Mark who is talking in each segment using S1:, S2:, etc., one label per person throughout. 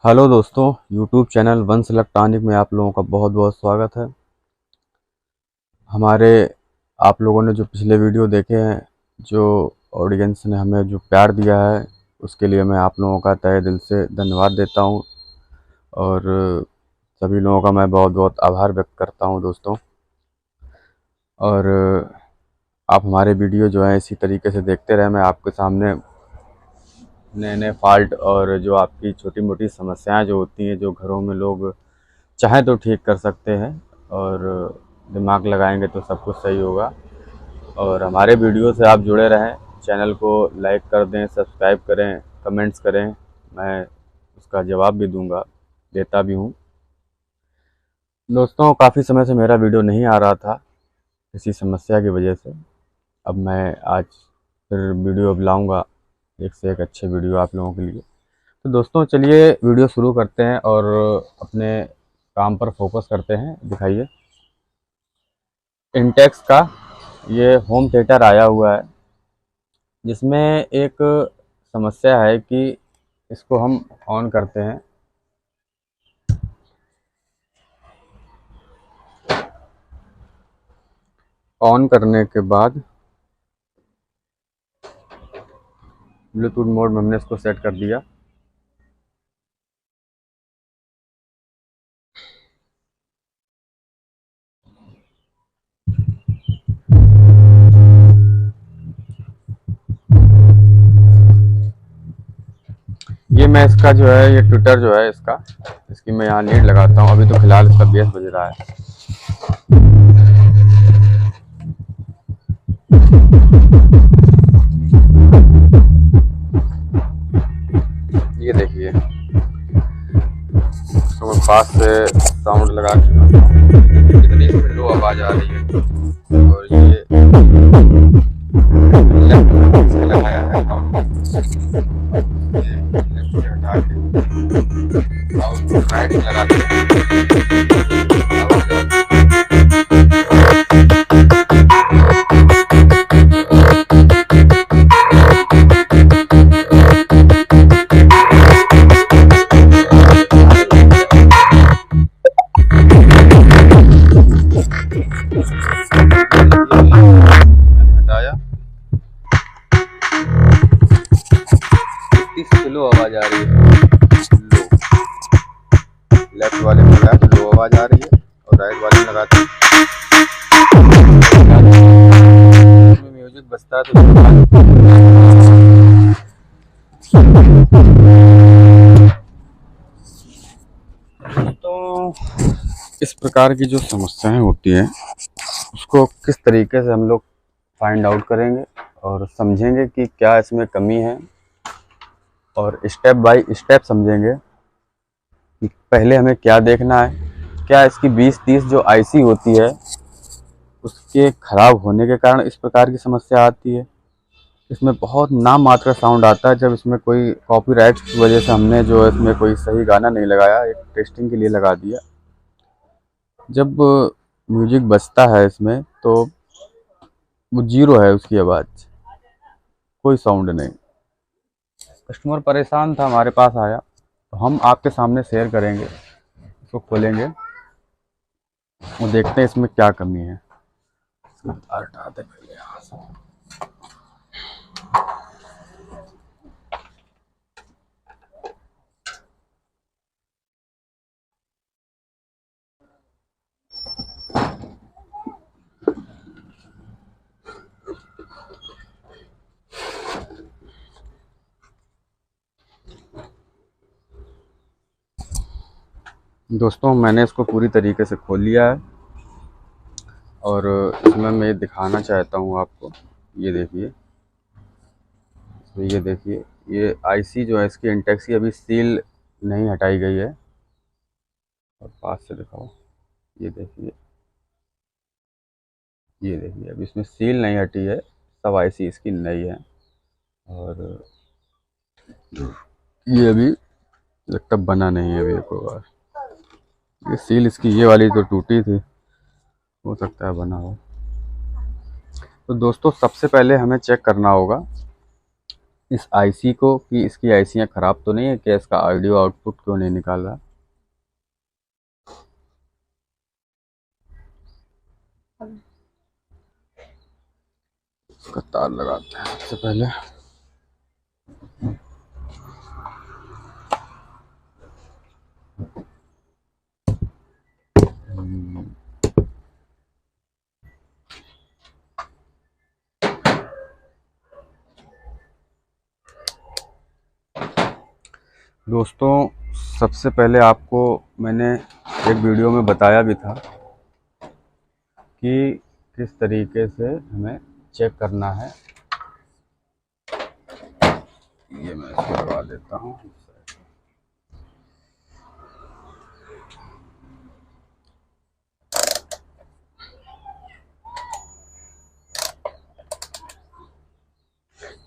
S1: Hello दोस्तों, YouTube channel वंश electronic में आप लोगों का बहुत बहुत स्वागत है। हमारे आप लोगों ने जो पिछले वीडियो देखे हैं, जो ऑडियंस ने हमें जो प्यार दिया है, उसके लिए मैं आप लोगों का तहे दिल से धन्यवाद देता हूं और सभी लोगों का मैं बहुत बहुत आभार व्यक्त करता हूं दोस्तों। और आप हमारे वीडियो जो है इसी तरीके से देखते रहे। मैं आपके सामने नए नए फॉल्ट और जो आपकी छोटी मोटी समस्याएं जो होती हैं, जो घरों में लोग चाहें तो ठीक कर सकते हैं और दिमाग लगाएंगे तो सब कुछ सही होगा। और हमारे वीडियो से आप जुड़े रहें, चैनल को लाइक कर दें, सब्सक्राइब करें, कमेंट्स करें। मैं उसका जवाब भी दूंगा, देता भी हूँ। दोस्तों, काफ़ी समय से मेरा वीडियो नहीं आ रहा था किसी समस्या की वजह से। अब मैं आज फिर वीडियो अब लाऊँगा, एक से एक अच्छे वीडियो आप लोगों के लिए। तो दोस्तों चलिए वीडियो शुरू करते हैं और अपने काम पर फोकस करते हैं। दिखाइए, इंटेक्स का ये होम थिएटर आया हुआ है, जिसमें एक समस्या है कि इसको हम ऑन करते हैं। ऑन करने के बाद ब्लूटूथ मोड में हमने इसको सेट कर दिया। ये मैं इसका जो है, ये ट्विटर जो है इसकी मैं यहाँ लीड लगाता हूँ। अभी तो फिलहाल इसका बेस बज रहा है। ये देखिए, तो मैं पास से साउंड लगा के कितनी लो आवाज आ रही है। और ये लेफ्ट से लगाया है, लेफ्ट से हटा के और राइट से लगाते हटाया, इस स्लो आवाज आ रही है। लो, लेफ्ट वाले में लगाया तो लो आवाज आ रही है और राइट वाले में लगाते म्यूजिक बजता है तो इस प्रकार की जो समस्याएं होती हैं, उसको किस तरीके से हम लोग फाइंड आउट करेंगे और समझेंगे कि क्या इसमें कमी है, और स्टेप बाय स्टेप समझेंगे कि पहले हमें क्या देखना है। क्या इसकी 20-30 जो आईसी होती है, उसके ख़राब होने के कारण इस प्रकार की समस्या आती है। इसमें बहुत नाम मात्र साउंड आता है। जब इसमें कोई कॉपीराइट की वजह से हमने जो इसमें कोई सही गाना नहीं लगाया, एक टेस्टिंग के लिए लगा दिया, जब म्यूजिक बजता है इसमें तो वो जीरो है, उसकी आवाज़, कोई साउंड नहीं। कस्टमर परेशान था, हमारे पास आया, तो हम आपके सामने शेयर करेंगे, इसको खोलेंगे और देखते हैं इसमें क्या कमी है। हटाते पहले यहाँ से। दोस्तों, मैंने इसको पूरी तरीके से खोल लिया है और इसमें मैं दिखाना चाहता हूँ आपको। ये देखिए, तो ये देखिए, ये आईसी जो है इसकी इंटेक्स की अभी सील नहीं हटाई गई है। और पास से दिखाओ, ये देखिए, ये देखिए, अभी इसमें सील नहीं हटी है, सब आईसी इसकी नई है। और ये अभी लगता बना नहीं है अभी एक बार। ये सील इसकी ये वाली तो टूटी थी, हो सकता है बना हो। तो दोस्तों, सबसे पहले हमें चेक करना होगा इस आईसी को कि इसकी आईसियाँ ख़राब तो नहीं है, कि इसका ऑडियो आउटपुट क्यों नहीं निकाल रहा। इसका तार लगाते हैं सबसे पहले। दोस्तों, सबसे पहले आपको मैंने एक वीडियो में बताया भी था कि किस तरीके से हमें चेक करना है। ये मैं इसको लगा देता हूँ।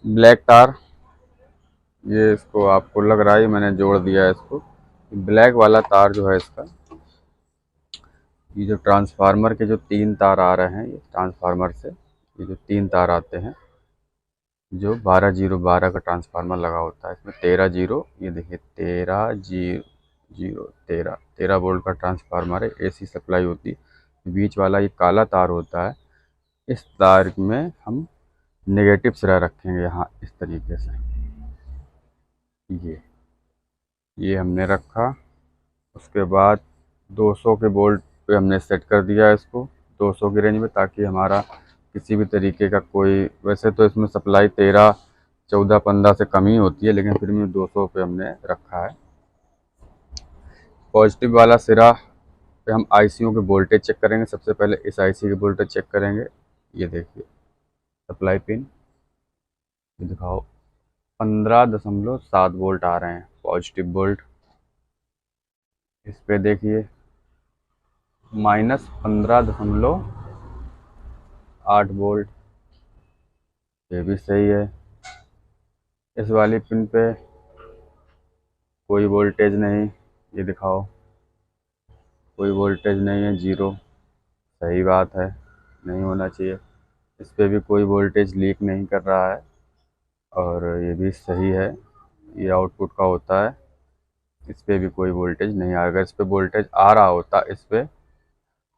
S1: ब्लैक तार, ये इसको आपको लग रहा है, मैंने जोड़ दिया है इसको। ब्लैक वाला तार जो है इसका, ये जो ट्रांसफार्मर के जो 3 तार आ रहे हैं, ये ट्रांसफार्मर से ये जो 3 तार आते हैं, जो 12-0-12 का ट्रांसफार्मर लगा होता है, इसमें 13-0, ये देखिए 13 वोल्ट का ट्रांसफार्मर है, एसी सप्लाई होती है। बीच वाला ये काला तार होता है, इस तार में हम नेगेटिव सिरा रखेंगे यहाँ इस तरीके से। ये हमने रखा। उसके बाद 200 के वोल्ट पे हमने सेट कर दिया इसको, 200 की रेंज में, ताकि हमारा किसी भी तरीके का कोई, वैसे तो इसमें सप्लाई 13, 14, 15 से कम ही होती है, लेकिन फिर भी 200 पे हमने रखा है। पॉजिटिव वाला सिरा पे हम आईसीयू के वोल्टेज चेक करेंगे। सबसे पहले इस आईसी के वोल्टेज चेक करेंगे। ये देखिए सप्लाई पिन, ये दिखाओ 15.7 वोल्ट आ रहे हैं पॉजिटिव वोल्ट। इस पे देखिए -15.8 वोल्ट, ये भी सही है। इस वाली पिन पे कोई वोल्टेज नहीं, ये दिखाओ कोई वोल्टेज नहीं है, 0, सही बात है, नहीं होना चाहिए। इस पे भी कोई वोल्टेज लीक नहीं कर रहा है, और ये भी सही है, ये आउटपुट का होता है। इस पे भी कोई वोल्टेज नहीं आ रहा। अगर इस पे वोल्टेज आ रहा होता इस पे,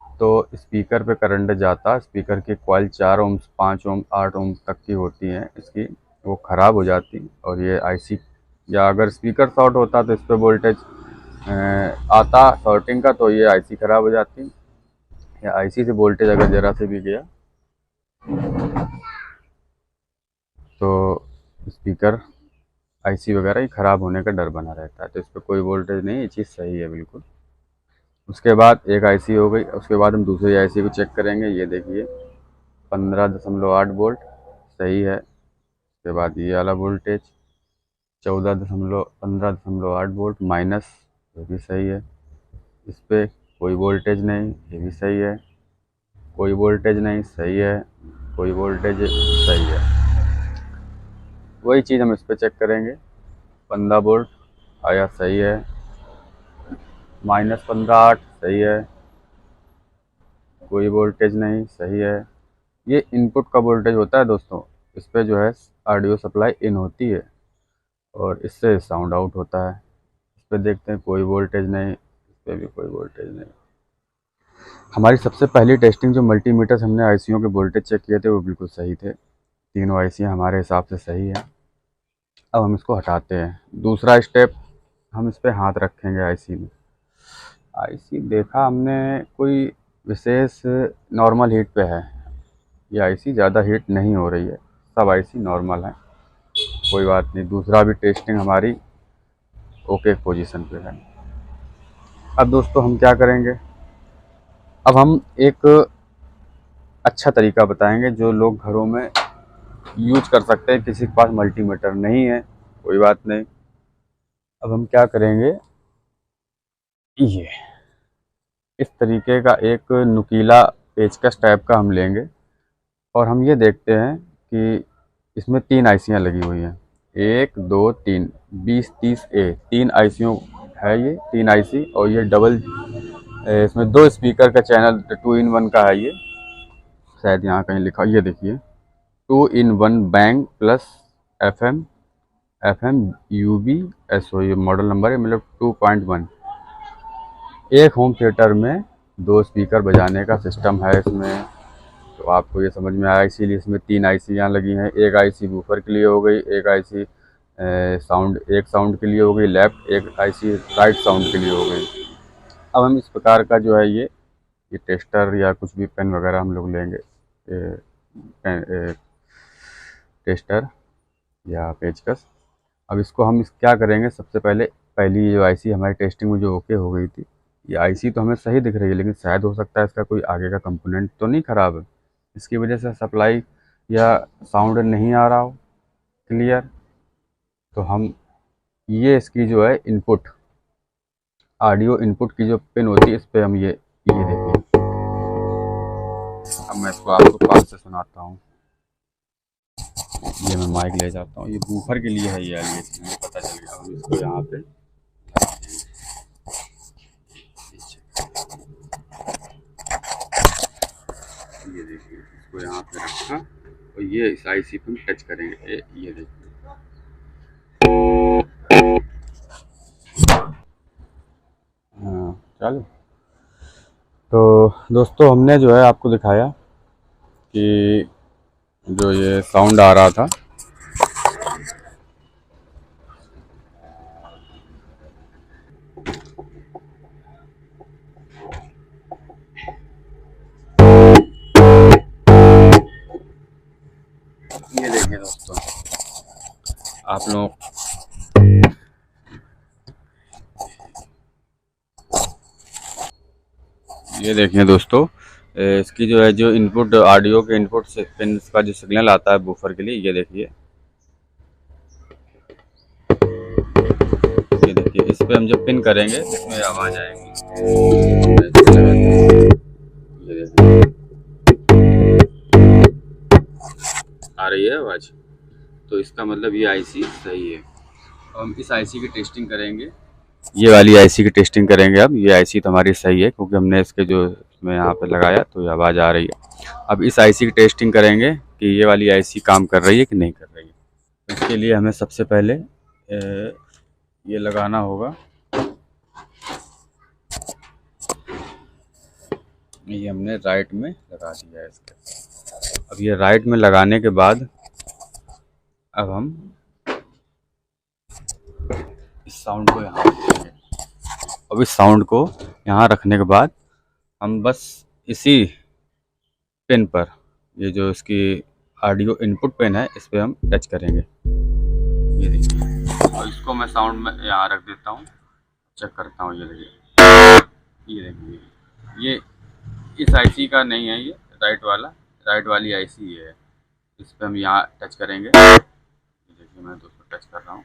S1: तो स्पीकर पे करंट जाता। स्पीकर की कॉइल 4 ओम, 5 ओम, 8 ओम तक की होती हैं इसकी, वो ख़राब हो जाती। और ये आईसी, या अगर स्पीकर शॉर्ट होता तो इस पे वोल्टेज आता शॉर्टिंग का, तो ये आईसी ख़राब हो जाती। या आईसी से वोल्टेज अगर ज़रा से भी गया तो स्पीकर, आईसी वगैरह ही ख़राब होने का डर बना रहता है। तो इस पर कोई वोल्टेज नहीं, ये चीज़ सही है बिल्कुल। उसके बाद एक आईसी हो गई। उसके बाद हम दूसरी आईसी को चेक करेंगे। ये देखिए 15.8 वोल्ट, सही है। उसके बाद ये वाला वोल्टेज 15.8 वोल्ट माइनस, ये भी सही है। इस पर कोई वोल्टेज नहीं, ये भी सही है। कोई वोल्टेज नहीं, सही है। कोई वोल्टेज, सही है। वही चीज़ हम इस पर चेक करेंगे। 15 वोल्ट आया, सही है। -15.8, सही है। कोई वोल्टेज नहीं, सही है। ये इनपुट का वोल्टेज होता है दोस्तों। इस पे जो है ऑडियो सप्लाई इन होती है, और इससे साउंड आउट होता है। इस पे देखते हैं कोई वोल्टेज नहीं, इस पे भी कोई वोल्टेज नहीं। हमारी सबसे पहली टेस्टिंग जो मल्टीमीटर से हमने आईसीयू के वोल्टेज चेक किए थे, वो बिल्कुल सही थे। तीनों आईसियाँ हमारे हिसाब से सही है। अब हम इसको हटाते हैं। दूसरा स्टेप, हम इस पे हाथ रखेंगे आईसी में। आईसी देखा हमने कोई विशेष नॉर्मल हीट पे है। ये आईसी ज़्यादा हीट नहीं हो रही है, सब आईसी नॉर्मल है, कोई बात नहीं। दूसरा भी टेस्टिंग हमारी ओके पोजीशन पे है। अब दोस्तों हम क्या करेंगे, अब हम एक अच्छा तरीका बताएंगे जो लोग घरों में यूज कर सकते हैं। किसी के पास मल्टीमीटर नहीं है, कोई बात नहीं। अब हम क्या करेंगे, ये इस तरीके का एक नुकीला पेचकस टाइप का हम लेंगे, और हम ये देखते हैं कि इसमें 3 आईसियाँ लगी हुई हैं, 1, 2, 3, 20-30A 3 आईसियों है ये, 3 आईसी। और ये डबल, इसमें 2 स्पीकर का चैनल 2 in 1 का है ये, शायद यहाँ कहीं लिखा, ये देखिए 2 in 1 bang plus FM FM-UB-SO, ये मॉडल नंबर है, मतलब 2.1। एक होम थिएटर में 2 स्पीकर बजाने का सिस्टम है इसमें। तो आपको ये समझ में आया, इसीलिए इसमें 3 आईसी लगी हैं। एक आईसी वूफर के लिए हो गई, एक आईसी साउंड के लिए हो गई लेफ्ट, एक आईसी राइट साउंड के लिए हो गई। अब हम इस प्रकार का जो है ये टेस्टर या कुछ भी पेन वगैरह हम लोग लेंगे, टेस्टर या पेचकस। अब इसको हम क्या करेंगे, सबसे पहले पहली जो आईसी हमारी टेस्टिंग में जो ओके हो गई थी, ये आईसी तो हमें सही दिख रही है, लेकिन शायद हो सकता है इसका कोई आगे का कंपोनेंट तो नहीं ख़राब है, इसकी वजह से सप्लाई या साउंड नहीं आ रहा हो क्लियर। तो हम ये इसकी जो है इनपुट, ऑडियो इनपुट की जो पिन होती है, इस पर हम ये देखिए। अब मैं इसको आपको पास से सुनाता हूँ। ये मैं माइक ले जाता हूँ, ये बूफर के लिए है, ये पता चल गया। हम इसको यहाँ पे ये देखिए, इसको यहाँ पे रखा और ये इस आईसी पे टच करेंगे, ये देखिए। हाँ चलो, तो दोस्तों हमने जो है आपको दिखाया कि जो ये साउंड आ रहा था, ये देखिए दोस्तों, आप लोग ये देखिए दोस्तों, इसकी जो है जो इनपुट, ऑडियो के इनपुट से पिन का जो सिग्नल आता है बूफर के लिए, ये देखिए, ये देखिए, इस पे हम जब पिन करेंगे इसमें आवाज़ आएगी। ये देखिए आ रही है आवाज़, तो इसका मतलब ये आईसी सही है। अब हम इस आईसी की टेस्टिंग करेंगे, ये वाली आईसी की टेस्टिंग करेंगे। अब ये आईसी तो हमारी सही है, क्योंकि हमने इसके जो इसमें यहाँ पे लगाया तो ये आवाज़ आ रही है। अब इस आईसी की टेस्टिंग करेंगे कि ये वाली आईसी काम कर रही है कि नहीं कर रही है। इसके लिए हमें सबसे पहले ये लगाना होगा, ये हमने राइट में लगा दिया है इसके। अब ये राइट में लगाने के बाद अब हम इस साउंड को यहाँ रखेंगे। अब इस साउंड को यहाँ रखने के बाद हम बस इसी पिन पर, ये जो इसकी ऑडियो इनपुट पिन है, इस पर हम टच करेंगे। ये देखिए, और इसको मैं साउंड में यहाँ रख देता हूँ, चेक करता हूँ। ये देखिए, ये देखिए, ये इस आईसी का नहीं है, ये राइट वाली आईसी ये है। इस पर हम यहाँ टच करेंगे। ये देखिए, मैं दोस्तों टच कर रहा हूँ,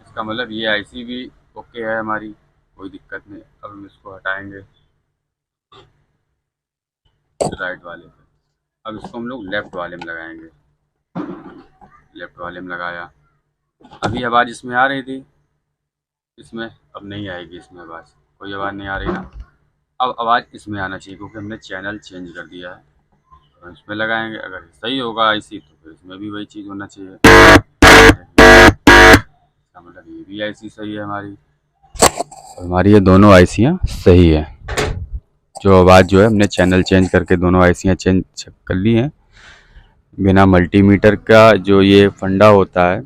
S1: इसका मतलब ये आईसी भी ओके है हमारी, कोई दिक्कत नहीं। अब हम इसको हटाएंगे राइट वाले पे। अब इसको हम लोग लेफ़्ट वाले में लगाएंगे। लेफ़्ट वाले में लगाया, अभी आवाज़ इसमें आ रही थी, इसमें अब नहीं आएगी, इसमें आवाज़, कोई आवाज़ नहीं आ रही ना। अब आवाज़ इसमें आना चाहिए, क्योंकि हमने चैनल चेंज कर दिया है। तो इसमें लगाएंगे, अगर सही होगा आईसी तो फिर इसमें भी वही चीज़ होना चाहिए। इसका मतलब ये भी आईसी सही है हमारी, और हमारी ये दोनों आईसियाँ सही है। जो आवाज़ जो है हमने चैनल चेंज करके दोनों आईसियाँ चेंज कर ली हैं बिना मल्टीमीटर का। जो ये फंडा होता है,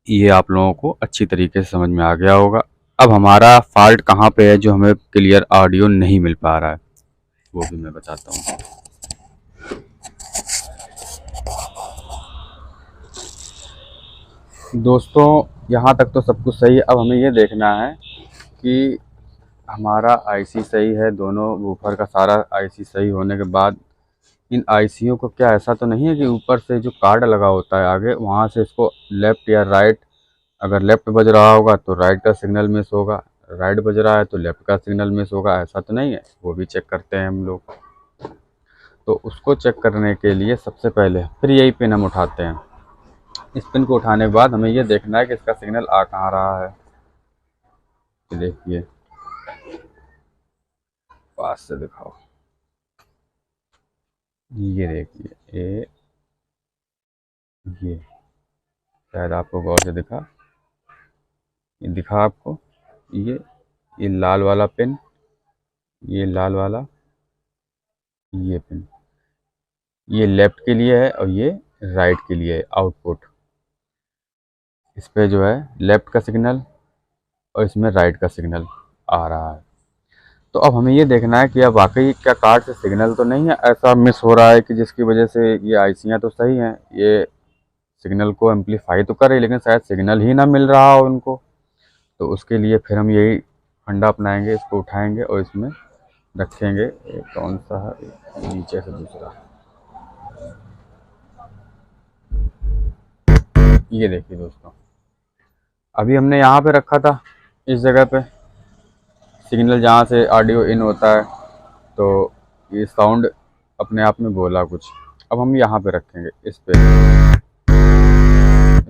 S1: ये आप लोगों को अच्छी तरीके से समझ में आ गया होगा। अब हमारा फॉल्ट कहाँ पे है जो हमें क्लियर ऑडियो नहीं मिल पा रहा है, वो भी मैं बताता हूँ। दोस्तों यहाँ तक तो सब कुछ सही है। अब हमें ये देखना है कि हमारा आईसी सही है, दोनों वूफर का सारा आईसी सही होने के बाद इन आईसीयों को क्या ऐसा तो नहीं है कि ऊपर से जो कार्ड लगा होता है आगे, वहाँ से इसको लेफ़्ट या राइट, अगर लेफ़्ट बज रहा होगा तो राइट का सिग्नल मिस होगा, राइट बज रहा है तो लेफ़्ट का सिग्नल मिस होगा, ऐसा तो नहीं है। वो भी चेक करते हैं हम लोग। तो उसको चेक करने के लिए सबसे पहले फिर यही पिन हम उठाते हैं। इस पिन को उठाने के बाद हमें ये देखना है कि इसका सिग्नल आ कहाँ रहा है। ये देखिए, पास से दिखाओ, ये देखिए, ये शायद आपको गौर से दिखा, ये दिखा आपको, ये लाल वाला पिन, ये लाल वाला, ये पिन, ये लेफ्ट के लिए है और ये राइट के लिए है आउटपुट। इस पे जो है लेफ्ट का सिग्नल और इसमें राइट का सिग्नल आ रहा है। तो अब हमें ये देखना है कि अब वाकई क्या कार्ड से सिग्नल तो नहीं है ऐसा मिस हो रहा है कि जिसकी वजह से ये आईसियाँ तो सही हैं, ये सिग्नल को एम्पलीफाई तो कर रही है लेकिन शायद सिग्नल ही ना मिल रहा हो उनको। तो उसके लिए फिर हम यही फंडा अपनाएंगे, इसको उठाएंगे और इसमें रखेंगे। एक कौन सा है, एक नीचे से दूसरा, ये देखिए दोस्तों, अभी हमने यहाँ पे रखा था इस जगह पे सिग्नल जहाँ से ऑडियो इन होता है, तो ये साउंड अपने आप में बोला कुछ। अब हम यहाँ पे रखेंगे इस पे,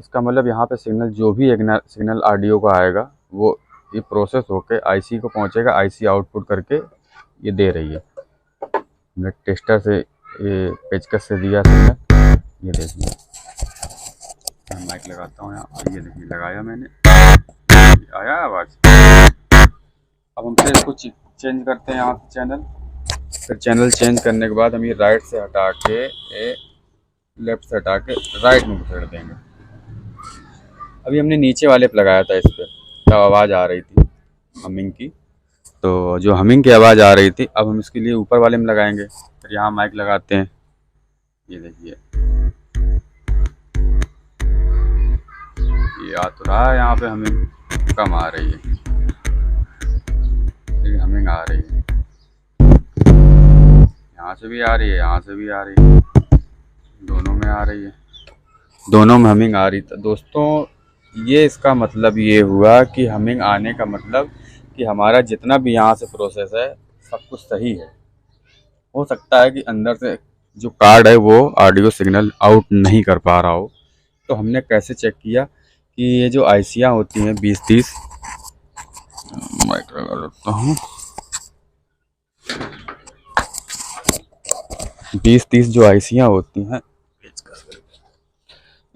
S1: इसका मतलब यहाँ पे सिग्नल जो भी एक सिग्नल ऑडियो का आएगा वो ये प्रोसेस होके आईसी को पहुँचेगा, आईसी आउटपुट करके ये दे रही है। हमने टेस्टर से ये पेचकस से दिया सिग्नल, ये देखिए मैं माइक लगाता हूँ यहाँ, ये देखिए लगाया मैंने, आया आवाज़। अब हम फिर इसको चेंज करते हैं यहाँ से चैनल, फिर चैनल चेंज करने के बाद हम ये राइट से हटा के लेफ्ट से हटा के राइट में घुसेड़ देंगे। अभी हमने नीचे वाले पे लगाया था इस पर, तब आवाज़ आ रही थी हमिंग की, तो जो हमिंग की आवाज़ आ रही थी अब हम इसके लिए ऊपर वाले में लगाएंगे। फिर यहाँ माइक लगाते हैं, ये देखिए ये आ तो रहा है, यहाँ पे हमिंग कम आ रही है लेकिन हमिंग आ रही है, यहाँ से भी आ रही है, यहाँ से भी आ रही है, दोनों में आ रही है, दोनों में हमिंग आ रही। तो दोस्तों ये इसका मतलब ये हुआ कि हमिंग आने का मतलब कि हमारा जितना भी यहाँ से प्रोसेस है सब कुछ सही है। हो सकता है कि अंदर से जो कार्ड है वो ऑडियो सिग्नल आउट नहीं कर पा रहा हो। तो हमने कैसे चेक किया कि ये जो आईसियाँ होती हैं 20-30, माइक लगा रखता हूँ, 20-30 जो आईसियाँ होती हैं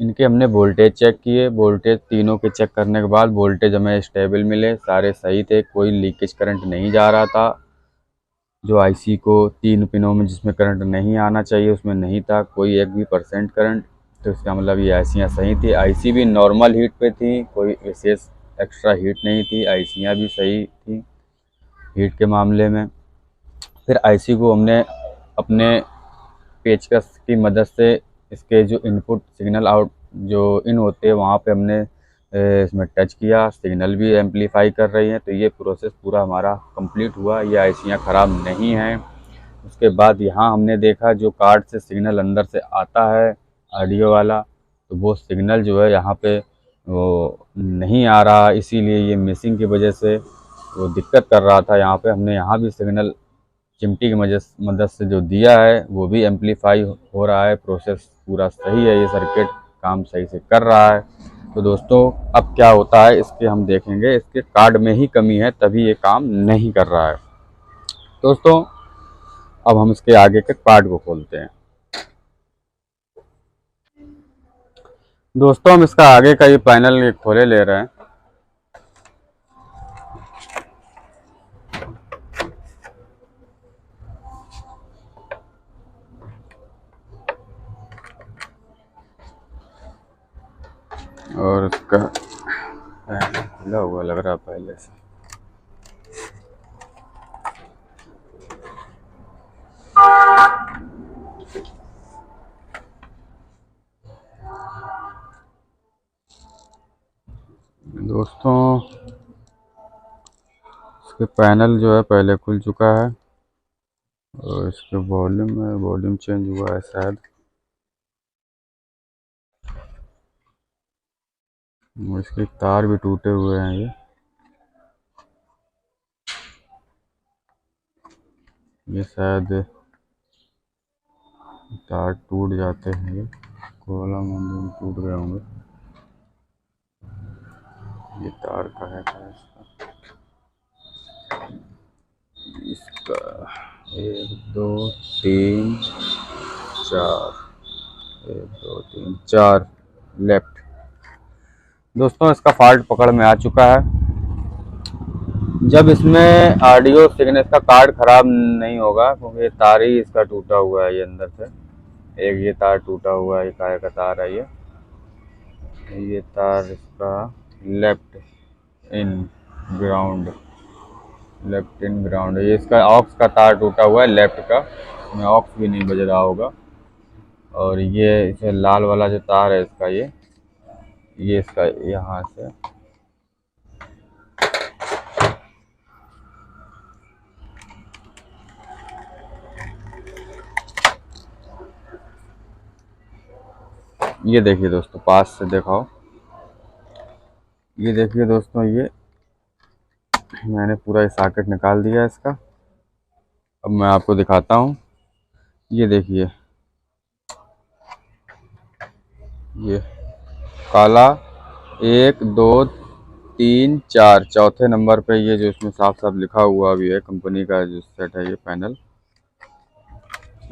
S1: इनके हमने वोल्टेज चेक किए। वोल्टेज तीनों के चेक करने के बाद वोल्टेज हमें स्टेबल मिले, सारे सही थे, कोई लीकेज करंट नहीं जा रहा था। जो आईसी को 3 पिनों में जिसमें करंट नहीं आना चाहिए उसमें नहीं था कोई एक भी परसेंट करंट। तो इसका मतलब ये आईसियाँ सही थी, आईसी भी नॉर्मल हीट पे थी, कोई विशेष एक्स्ट्रा हीट नहीं थी, आईसियाँ भी सही थी हीट के मामले में। फिर आईसी को हमने अपने पेचकस की मदद से इसके जो इनपुट सिग्नल आउट जो इन होते हैं वहाँ पे हमने इसमें टच किया, सिग्नल भी एम्पलीफाई कर रही हैं। तो ये प्रोसेस पूरा हमारा कंप्लीट हुआ, ये आईसियाँ ख़राब नहीं हैं। उसके बाद यहाँ हमने देखा जो कार्ड से सिग्नल अंदर से आता है ऑडियो वाला, तो वो सिग्नल जो है यहाँ पे वो नहीं आ रहा, इसीलिए ये मिसिंग की वजह से वो दिक्कत कर रहा था। यहाँ पे हमने यहाँ भी सिग्नल चिमटी की मदद से जो दिया है वो भी एम्पलीफाई हो रहा है, प्रोसेस पूरा सही है, ये सर्किट काम सही से कर रहा है। तो दोस्तों अब क्या होता है इसके हम देखेंगे, इसके कार्ड में ही कमी है तभी ये काम नहीं कर रहा है। दोस्तों अब हम इसके आगे के पार्ट को खोलते हैं। दोस्तों हम इसका आगे का ये पैनल खोले ले रहे हैं। और इसका खुला हुआ लग रहा पहले से। दोस्तों इसके पैनल जो है पहले खुल चुका है और इसके वॉल्यूम में वॉल्यूम चेंज हुआ है शायद, इसके तार भी टूटे हुए हैं। ये शायद तार टूट जाते हैं, ये कोला मंदिर टूट गए होंगे। ये तार का है इसका 1 2 3 4, 1 2 3 4 लेफ्ट। दोस्तों इसका फॉल्ट पकड़ में आ चुका है। जब इसमें ऑडियो सिग्नल का कार्ड खराब नहीं होगा, क्योंकि ये तार ही इसका टूटा हुआ है, ये अंदर से एक ये तार टूटा हुआ है, ये काय का तार है ये तार इसका left in ground, left in ground, ये इसका ऑक्स का तार टूटा हुआ है लेफ्ट का, इसमें ऑक्स भी नहीं बज रहा होगा। और ये इसे लाल वाला जो तार है इसका, ये इसका यहाँ से ये देखिए दोस्तों, पास से दिखाओ, ये देखिए दोस्तों, ये मैंने पूरा ये सॉकेट निकाल दिया इसका। अब मैं आपको दिखाता हूँ, ये देखिए, ये काला 1 2 3 4 चौथे नंबर पे ये जो इसमें साफ साफ लिखा हुआ भी है कंपनी का जो सेट है, ये पैनल,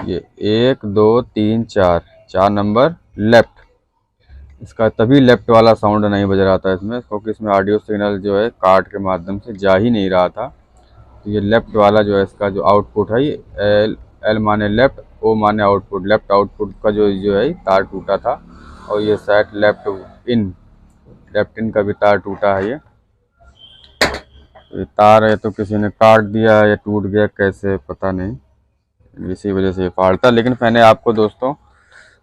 S1: ये 1 2 3 4 नंबर लेफ्ट। इसका तभी लेफ्ट वाला साउंड नहीं बज रहा था इसमें, क्योंकि इसमें ऑडियो सिग्नल जो है कार्ड के माध्यम से जा ही नहीं रहा था। तो ये लेफ्ट वाला जो है इसका जो आउटपुट है, ये एल माने लेफ्ट, ओ माने आउटपुट, लेफ्ट आउटपुट का जो है तार टूटा था। और ये सेट लेफ्ट इन का भी तार टूटा है। ये तार है तो किसी ने काट दिया या टूट गया, कैसे पता नहीं, इसी वजह से ये फॉल्ट था। लेकिन मैंने आपको दोस्तों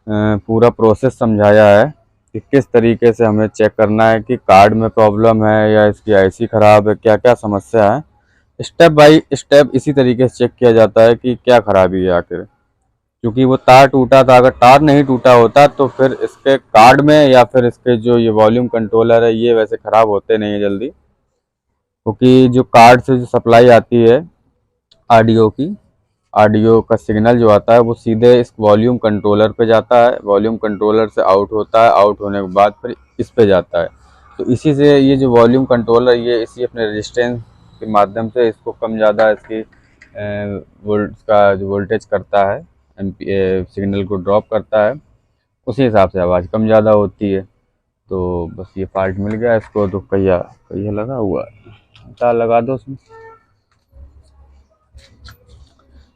S1: पूरा प्रोसेस समझाया है कि किस तरीके से हमें चेक करना है कि कार्ड में प्रॉब्लम है या इसकी आईसी ख़राब है, क्या क्या समस्या है। स्टेप बाय स्टेप इसी तरीके से चेक किया जाता है कि क्या खराबी है आखिर। क्योंकि वो तार टूटा था, अगर तार नहीं टूटा होता तो फिर इसके कार्ड में या फिर इसके जो ये वॉल्यूम कंट्रोलर है, ये वैसे ख़राब होते नहीं है जल्दी, क्योंकि जो कार्ड से जो सप्लाई आती है ऑडियो की, ऑडियो का सिग्नल जो आता है वो सीधे इस वॉल्यूम कंट्रोलर पे जाता है, वॉल्यूम कंट्रोलर से आउट होता है, आउट होने के बाद फिर इस पे जाता है। तो इसी से ये जो वॉल्यूम कंट्रोलर, ये इसी अपने रेजिस्टेंस के माध्यम से इसको कम ज़्यादा इसकी वोल्ट का जो वोल्टेज करता है, सिग्नल को ड्रॉप करता है, उसी हिसाब से आवाज़ कम ज़्यादा होती है। तो बस ये पार्ट मिल गया इसको, तो कहिया कहिया लगा हुआ है, तार लगा दो उसमें।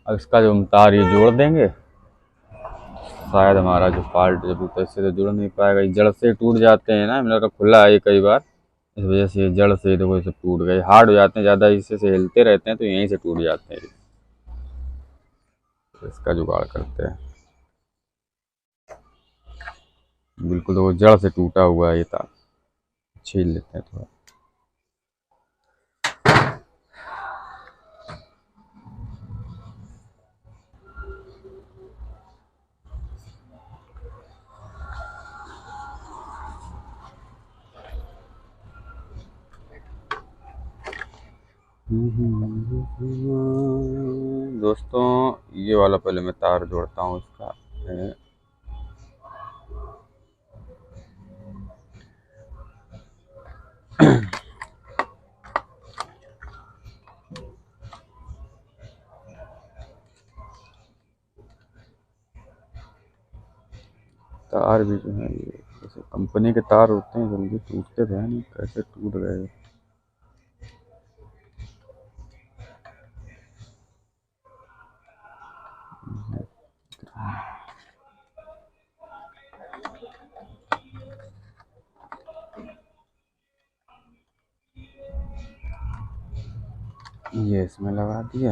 S1: अब इसका जो हम तार ये जोड़ देंगे, शायद हमारा जो फॉल्ट जब तो इससे तो जुड़ नहीं पाएगा, ये जड़ से टूट जाते हैं ना, मेरा तो खुला है ये कई बार, इस वजह से ये जड़ से देखो सब टूट गए, हार्ड हो जाते हैं ज़्यादा, इससे से हिलते रहते हैं तो यहीं से टूट जाते हैं। तो इसका जुगाड़ करते हैं, बिल्कुल तो वो जड़ से टूटा हुआ है ये तार, छील लेते हैं थोड़ा। दोस्तों ये वाला पहले मैं तार जोड़ता हूँ इसका। तार भी जो है ये जैसे कंपनी के तार होते हैं, जल्दी टूटते तो है नहीं, कैसे टूट गए। ये इसमें लगा दिया,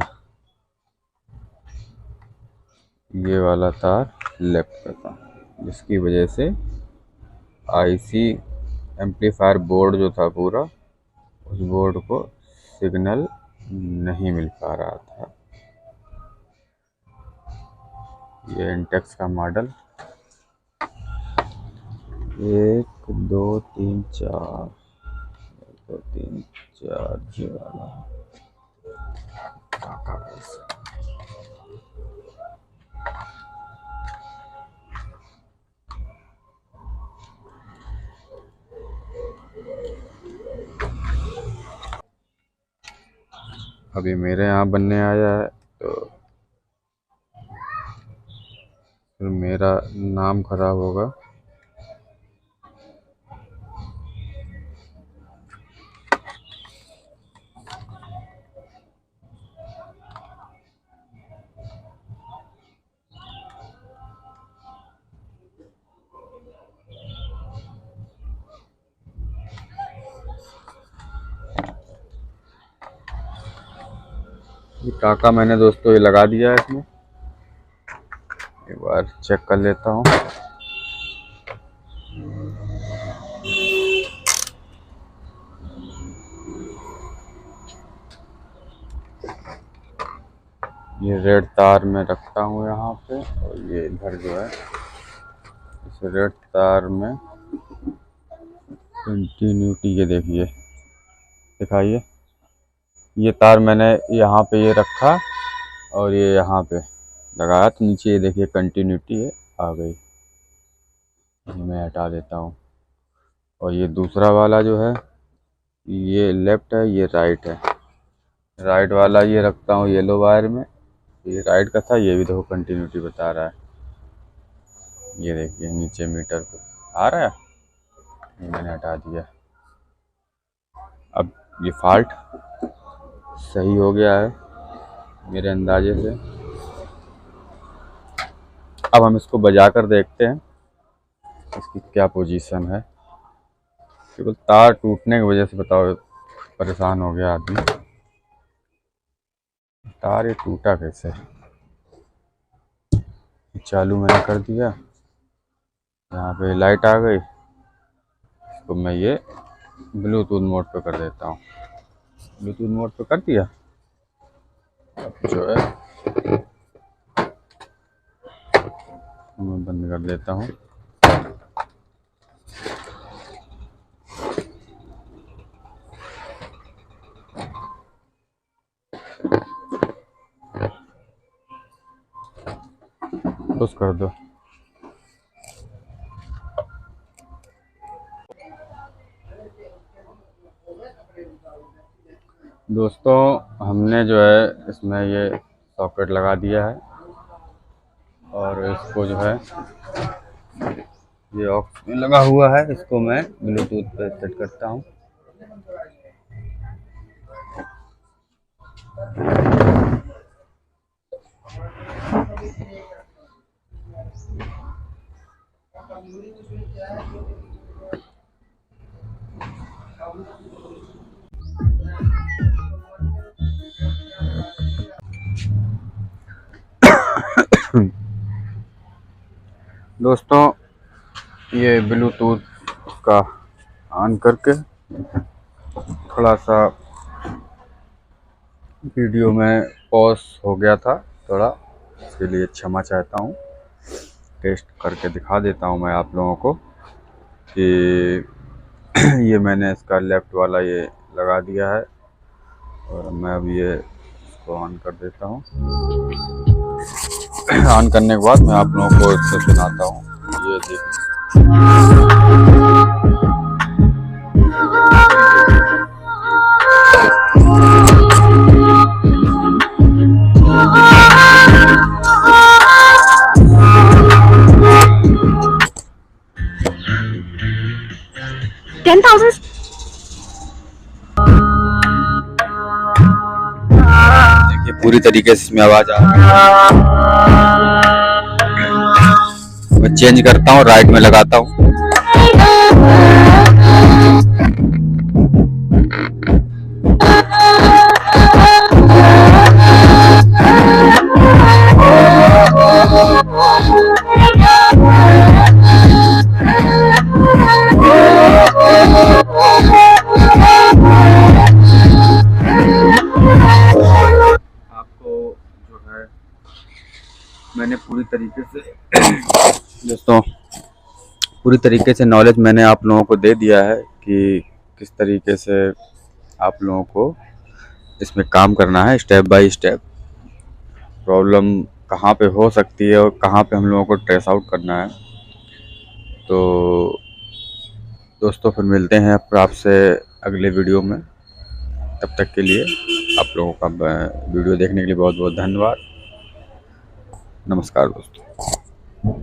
S1: ये वाला तार लेफ्ट का था, जिसकी वजह से आईसी एम्पलीफायर बोर्ड जो था पूरा, उस बोर्ड को सिग्नल नहीं मिल पा रहा था। ये इंटेक्स का मॉडल 1 2 3 4 1 2 3 4 ये वाला अभी मेरे यहाँ बनने आया है, तो फिर मेरा नाम खराब होगा। ये टाका मैंने दोस्तों ये लगा दिया है इसमें, एक बार चेक कर लेता हूँ। ये रेड तार में रखता हूँ यहाँ पे, और ये इधर जो है इस रेड तार में कंटिन्यूटी, ये देखिए दिखाइए, ये तार मैंने यहाँ पे ये रखा और ये यहाँ पे लगाया, तो नीचे ये देखिए कंटिन्यूटी है आ गई। ये मैं हटा देता हूँ। और ये दूसरा वाला जो है ये लेफ्ट है, ये राइट है। राइट वाला ये रखता हूँ येलो वायर में, ये राइट का था, ये भी देखो कंटिन्यूटी बता रहा है। ये देखिए नीचे मीटर पे आ रहा है, ये मैंने हटा दिया। अब ये फॉल्ट सही हो गया है मेरे अंदाजे से। अब हम इसको बजा कर देखते हैं इसकी क्या पोजीशन है। केवल तार टूटने की वजह से बताओ परेशान हो गया आदमी। तार ये टूटा कैसे? चालू मैंने कर दिया, यहाँ पे लाइट आ गई। इसको मैं ये ब्लूटूथ मोड पे कर देता हूँ। ब्लूटूथ मोड पे कर दिया। अब जो है मैं बंद कर देता हूँ। पुश कर दो। दोस्तों हमने जो है इसमें ये सॉकेट लगा दिया है, और इसको जो है ये ऑक्स में लगा हुआ है, इसको मैं ब्लूटूथ पे सेट करता हूँ। दोस्तों ये ब्लूटूथ का ऑन करके थोड़ा सा वीडियो में पॉज हो गया था थोड़ा, इसके लिए क्षमा चाहता हूँ। टेस्ट करके दिखा देता हूँ मैं आप लोगों को कि ये मैंने इसका लेफ़्ट वाला ये लगा दिया है, और मैं अब ये इसको ऑन कर देता हूँ। ऑन करने के बाद मैं आप लोगों को इससे सुनाता हूँ। ये देखिए देखिए पूरी तरीके से इसमें आवाज आ रही है। मैं चेंज करता हूँ, राइट में लगाता हूँ। मैंने पूरी तरीके से दोस्तों पूरी तरीके से नॉलेज मैंने आप लोगों को दे दिया है कि किस तरीके से आप लोगों को इसमें काम करना है, स्टेप बाय स्टेप। प्रॉब्लम कहाँ पे हो सकती है और कहाँ पे हम लोगों को ट्रेस आउट करना है। तो दोस्तों फिर मिलते हैं आपसे अगले वीडियो में। तब तक के लिए आप लोगों का वीडियो देखने के लिए बहुत बहुत धन्यवाद। नमस्कार दोस्तों।